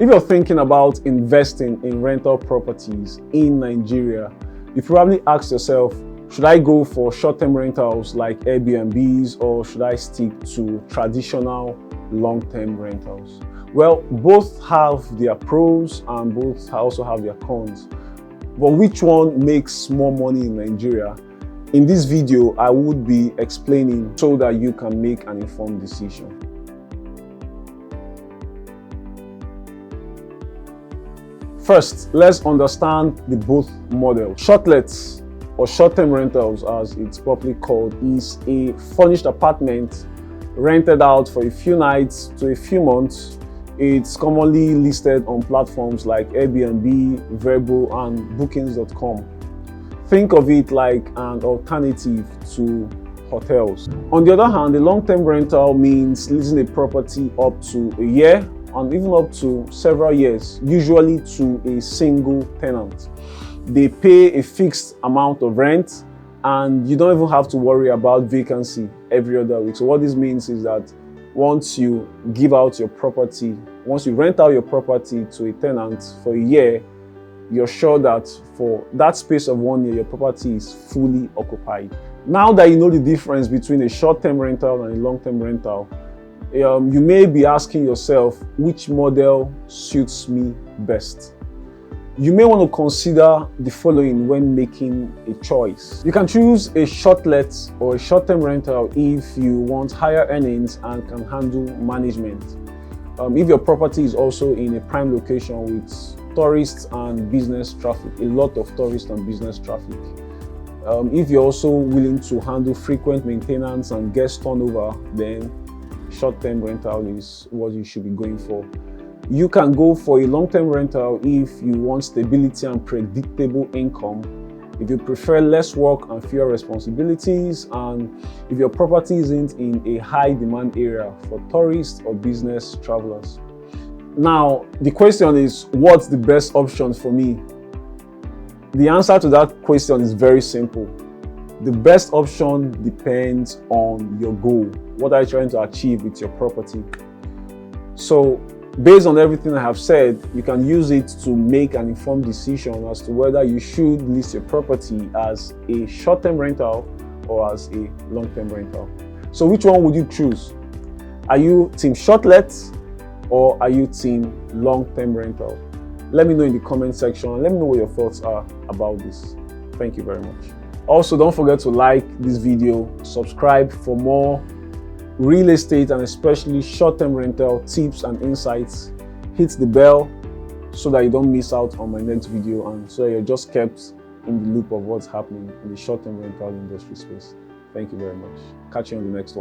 If you're thinking about investing in rental properties in Nigeria, you probably ask yourself, should I go for short-term rentals like Airbnbs, or should I stick to traditional long-term rentals? Well, both have their pros and both also have their cons. But which one makes more money in Nigeria? In this video, I would be explaining so that you can make an informed decision. First, let's understand the both model. Shortlets, or short-term rentals as it's properly called, is a furnished apartment rented out for a few nights to a few months. It's commonly listed on platforms like Airbnb, Vrbo, and Bookings.com. Think of it like an alternative to hotels. On the other hand, a long-term rental means leasing a property up to a year and even up to several years, usually to a single tenant. They pay a fixed amount of rent and you don't even have to worry about vacancy every other week. So what this means is that once you give out your property, once you rent out your property to a tenant for a year, you're sure that for that space of 1 year, your property is fully occupied. Now that you know the difference between a short-term rental and a long-term rental, you may be asking yourself, which model suits me best? You may want to consider the following when making a choice. You can choose a shortlet or a short-term rental if you want higher earnings and can handle management. If your property is also in a prime location with tourists and business traffic, a lot of tourist and business traffic. If you're also willing to handle frequent maintenance and guest turnover, then short-term rental is what you should be going for. You can go for a long-term rental if you want stability and predictable income, if you prefer less work and fewer responsibilities, and if your property isn't in a high-demand area for tourists or business travelers. Now, the question is, what's the best option for me? The answer to that question is very simple. The best option depends on your goal. What are you trying to achieve with your property? So, based on everything I have said, you can use it to make an informed decision as to whether you should list your property as a short-term rental or as a long-term rental. So which one would you choose? Are you team shortlet or are you team long-term rental? Let me know in the comment section and let me know what your thoughts are about this. Thank you very much. Also, don't forget to like this video, subscribe for more real estate and especially short-term rental tips and insights. Hit the bell so that you don't miss out on my next video and so you're just kept in the loop of what's happening in the short-term rental industry space. Thank you very much. Catch you on the next one.